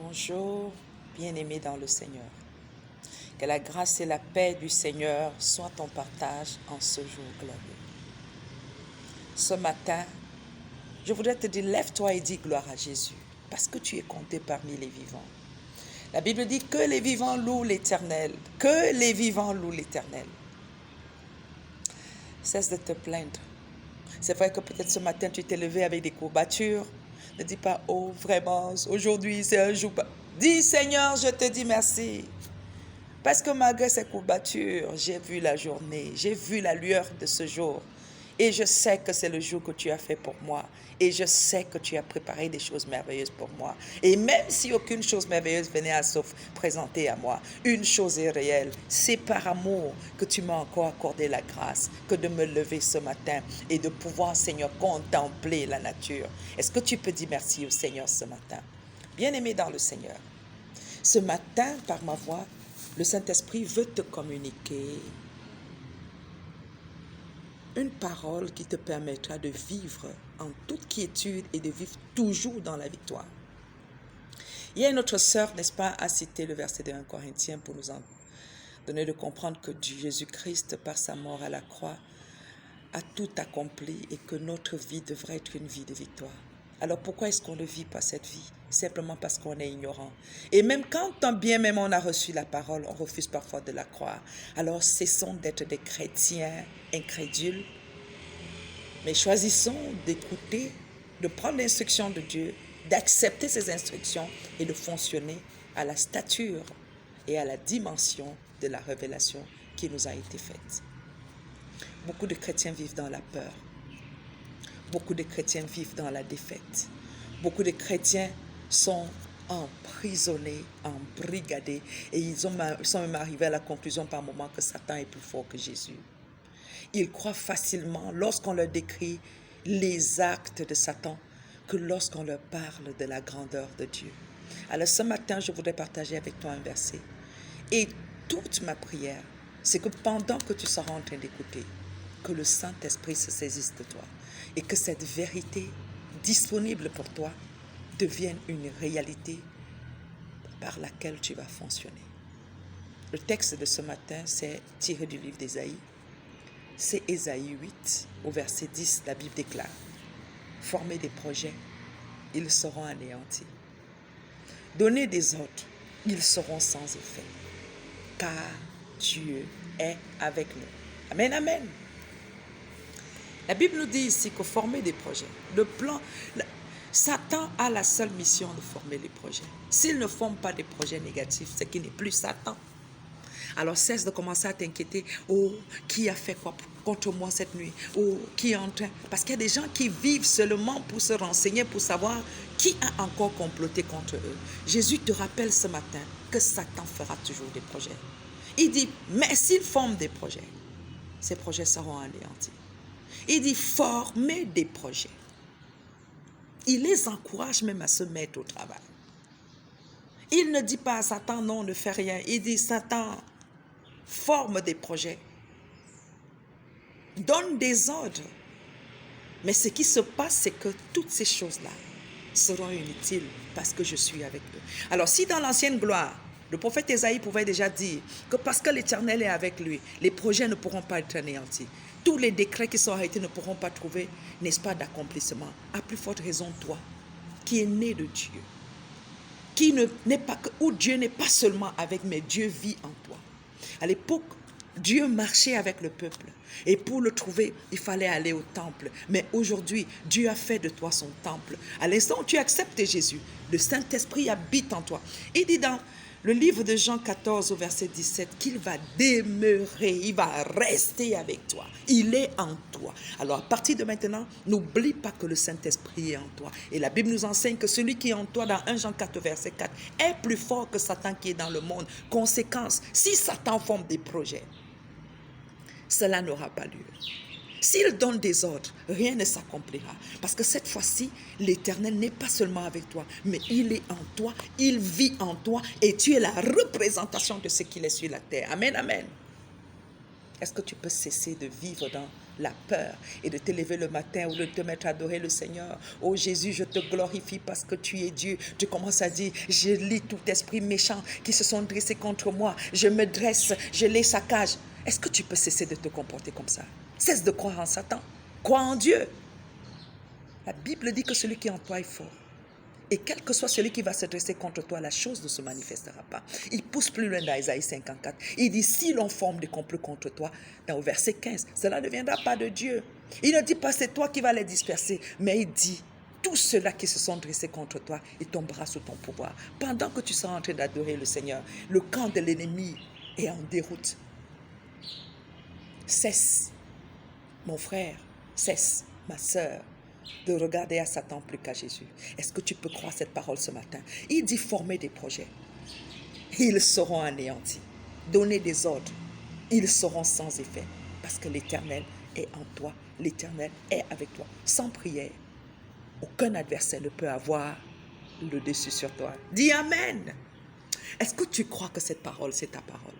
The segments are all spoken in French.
Bonjour, bien-aimés dans le Seigneur. Que la grâce et la paix du Seigneur soient ton partage en ce jour glorieux. Ce matin, je voudrais te dire, lève-toi et dis gloire à Jésus, parce que tu es compté parmi les vivants. La Bible dit que les vivants louent l'Éternel, que les vivants louent l'Éternel. Cesse de te plaindre. C'est vrai que peut-être ce matin, tu t'es levé avec des courbatures. Ne dis pas, oh vraiment, aujourd'hui c'est un jour. Dis, Seigneur, je te dis merci. Parce que malgré ces courbatures, j'ai vu la journée, j'ai vu la lueur de ce jour. Et je sais que c'est le jour que tu as fait pour moi. Et je sais que tu as préparé des choses merveilleuses pour moi. Et même si aucune chose merveilleuse venait à se présenter à moi, une chose est réelle. C'est par amour que tu m'as encore accordé la grâce que de me lever ce matin et de pouvoir, Seigneur, contempler la nature. Est-ce que tu peux dire merci au Seigneur ce matin? Bien-aimé dans le Seigneur, ce matin, par ma voix, le Saint-Esprit veut te communiquer une parole qui te permettra de vivre en toute quiétude et de vivre toujours dans la victoire. Hier, notre sœur, n'est-ce pas, a cité le verset de 1 Corinthiens pour nous en donner de comprendre que Jésus-Christ, par sa mort à la croix, a tout accompli et que notre vie devrait être une vie de victoire. Alors pourquoi est-ce qu'on ne vit pas cette vie? Simplement parce qu'on est ignorant. Et même quand bien même on a reçu la parole, on refuse parfois de la croire. Alors cessons d'être des chrétiens incrédules, mais choisissons d'écouter, de prendre l'instruction de Dieu, d'accepter ses instructions et de fonctionner à la stature et à la dimension de la révélation qui nous a été faite. Beaucoup de chrétiens vivent dans la peur. Beaucoup de chrétiens vivent dans la défaite. Beaucoup de chrétiens sont emprisonnés, embrigadés, et ils sont même arrivés à la conclusion par moment que Satan est plus fort que Jésus. Ils croient facilement, lorsqu'on leur décrit les actes de Satan, que lorsqu'on leur parle de la grandeur de Dieu. Alors ce matin, je voudrais partager avec toi un verset. Et toute ma prière, c'est que pendant que tu seras en train d'écouter, que le Saint-Esprit se saisisse de toi et que cette vérité disponible pour toi devienne une réalité par laquelle tu vas fonctionner. Le texte de ce matin, c'est tiré du livre d'Ésaïe. C'est Ésaïe 8, au verset 10, la Bible déclare: formez des projets, ils seront anéantis. Donnez des ordres, ils seront sans effet. Car Dieu est avec nous. Amen, amen. La Bible nous dit ici que former des projets, Satan a la seule mission de former les projets. S'il ne forme pas des projets négatifs, c'est qu'il n'est plus Satan. Alors cesse de commencer à t'inquiéter. Oh, qui a fait quoi contre moi cette nuit? Oh, qui est en train... Parce qu'il y a des gens qui vivent seulement pour se renseigner, pour savoir qui a encore comploté contre eux. Jésus te rappelle ce matin que Satan fera toujours des projets. Il dit, mais s'il forme des projets, ces projets seront anéantis. Il dit, formez des projets. Il les encourage même à se mettre au travail. Il ne dit pas à Satan, non, ne fais rien. Il dit, Satan, forme des projets. Donne des ordres. Mais ce qui se passe, c'est que toutes ces choses-là seront inutiles parce que je suis avec eux. Alors, si dans l'ancienne gloire, le prophète Ésaïe pouvait déjà dire que parce que l'Éternel est avec lui, les projets ne pourront pas être anéantis. Tous les décrets qui sont arrêtés ne pourront pas trouver, n'est-ce pas, d'accomplissement. À plus forte raison, toi, qui es né de Dieu, où Dieu n'est pas seulement avec, mais Dieu vit en toi. À l'époque, Dieu marchait avec le peuple. Et pour le trouver, il fallait aller au temple. Mais aujourd'hui, Dieu a fait de toi son temple. À l'instant où tu acceptes Jésus, le Saint-Esprit habite en toi. Il dit dans le livre de Jean 14 au verset 17 qu'il va demeurer, il va rester avec toi. Il est en toi. Alors à partir de maintenant, n'oublie pas que le Saint-Esprit est en toi. Et la Bible nous enseigne que celui qui est en toi dans 1 Jean 4 verset 4 est plus fort que Satan qui est dans le monde. Conséquence, si Satan forme des projets, cela n'aura pas lieu. S'il donne des ordres, rien ne s'accomplira. Parce que cette fois-ci, l'Éternel n'est pas seulement avec toi, mais il est en toi, il vit en toi et tu es la représentation de ce qu'il est sur la terre. Amen, amen. Est-ce que tu peux cesser de vivre dans la peur et de te lever le matin ou de te mettre à adorer le Seigneur? Oh Jésus, je te glorifie parce que tu es Dieu. Tu commences à dire, je lis tout esprit méchant qui se sont dressés contre moi. Je me dresse, je les saccage. Est-ce que tu peux cesser de te comporter comme ça? Cesse de croire en Satan. Crois en Dieu. La Bible dit que celui qui est en toi est fort. Et quel que soit celui qui va se dresser contre toi, la chose ne se manifestera pas. Il pousse plus loin dans Isaïe 54. Il dit, si l'on forme des complots contre toi, dans le verset 15, cela ne viendra pas de Dieu. Il ne dit pas, c'est toi qui vas les disperser, mais il dit, tous ceux-là qui se sont dressés contre toi, ils tomberont sous ton pouvoir. Pendant que tu seras en train d'adorer le Seigneur, le camp de l'ennemi est en déroute. Cesse, mon frère, cesse, ma sœur, de regarder à Satan plus qu'à Jésus. Est-ce que tu peux croire cette parole ce matin? Il dit former des projets. Ils seront anéantis. Donner des ordres. Ils seront sans effet. Parce que l'Éternel est en toi. L'Éternel est avec toi. Sans prière, aucun adversaire ne peut avoir le dessus sur toi. Dis Amen. Est-ce que tu crois que cette parole, c'est ta parole?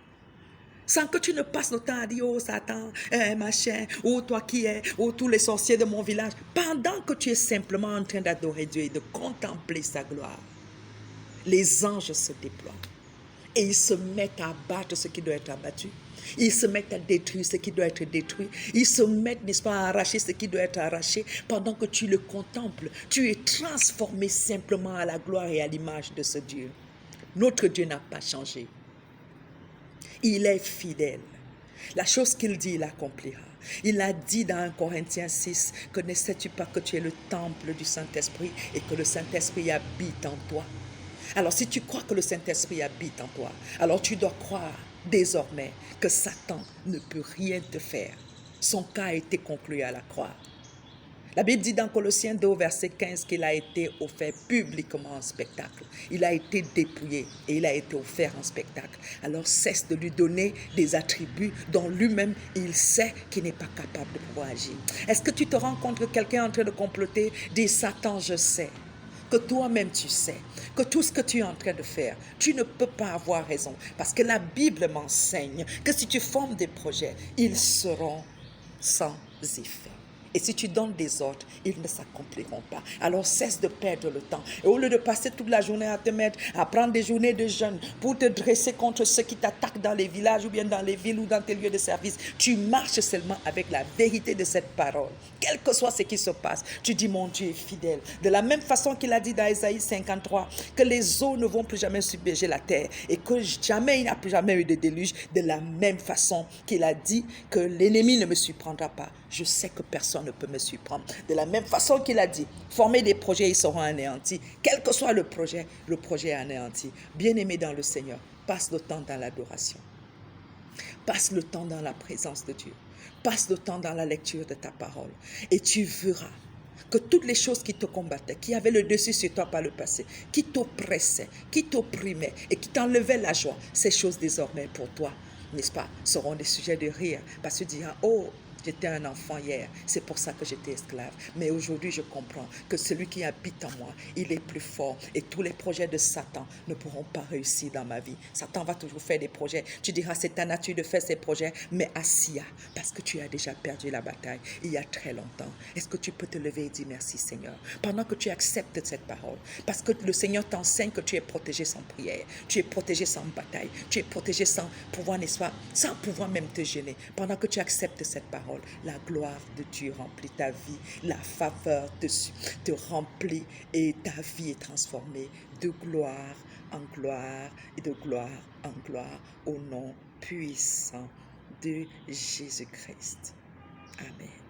Sans que tu ne passes le temps à dire, oh Satan, machin, oh toi qui es, oh tous les sorciers de mon village. Pendant que tu es simplement en train d'adorer Dieu et de contempler sa gloire, les anges se déploient. Et ils se mettent à abattre ce qui doit être abattu. Ils se mettent à détruire ce qui doit être détruit. Ils se mettent, n'est-ce pas, à arracher ce qui doit être arraché. Pendant que tu le contemples, tu es transformé simplement à la gloire et à l'image de ce Dieu. Notre Dieu n'a pas changé. Il est fidèle. La chose qu'il dit, il accomplira. Il a dit dans 1 Corinthiens 6 que ne sais-tu pas que tu es le temple du Saint-Esprit et que le Saint-Esprit habite en toi. Alors si tu crois que le Saint-Esprit habite en toi, alors tu dois croire désormais que Satan ne peut rien te faire. Son cas a été conclu à la croix. La Bible dit dans Colossiens 2, verset 15, qu'il a été offert publiquement en spectacle. Il a été dépouillé et il a été offert en spectacle. Alors cesse de lui donner des attributs dont lui-même il sait qu'il n'est pas capable de pouvoir agir. Est-ce que tu te rends compte que quelqu'un est en train de comploter? Dis Satan, je sais que toi-même tu sais que tout ce que tu es en train de faire, tu ne peux pas avoir raison. Parce que la Bible m'enseigne que si tu formes des projets, ils seront sans effet. Et si tu donnes des ordres, ils ne s'accompliront pas. Alors cesse de perdre le temps. Et au lieu de passer toute la journée à te mettre, à prendre des journées de jeûne pour te dresser contre ceux qui t'attaquent dans les villages ou bien dans les villes ou dans tes lieux de service, tu marches seulement avec la vérité de cette parole. Quel que soit ce qui se passe, tu dis mon Dieu est fidèle. De la même façon qu'il a dit dans Isaïe 53, que les eaux ne vont plus jamais submerger la terre et que jamais il n'y a plus jamais eu de déluge. De la même façon qu'il a dit que l'ennemi ne me surprendra pas. Je sais que personne ne peut me surprendre. De la même façon qu'il a dit, former des projets, ils seront anéantis. Quel que soit le projet est anéanti. Bien-aimé dans le Seigneur, passe le temps dans l'adoration. Passe le temps dans la présence de Dieu. Passe le temps dans la lecture de ta parole. Et tu verras que toutes les choses qui te combattaient, qui avaient le dessus sur toi par le passé, qui t'oppressaient, qui t'opprimaient et qui t'enlevaient la joie, ces choses désormais pour toi, n'est-ce pas, seront des sujets de rire. Parce que tu diras, oh, j'étais un enfant hier, c'est pour ça que j'étais esclave. Mais aujourd'hui, je comprends que celui qui habite en moi, il est plus fort. Et tous les projets de Satan ne pourront pas réussir dans ma vie. Satan va toujours faire des projets. Tu diras, c'est ta nature de faire ces projets, mais assia, parce que tu as déjà perdu la bataille il y a très longtemps. Est-ce que tu peux te lever et dire merci Seigneur, pendant que tu acceptes cette parole? Parce que le Seigneur t'enseigne que tu es protégé sans prière, tu es protégé sans bataille, tu es protégé sans pouvoir, n'est-ce pas, sans pouvoir même te gêner. Pendant que tu acceptes cette parole, la gloire de Dieu remplit ta vie, la faveur te remplit et ta vie est transformée de gloire en gloire et de gloire en gloire au nom puissant de Jésus-Christ. Amen.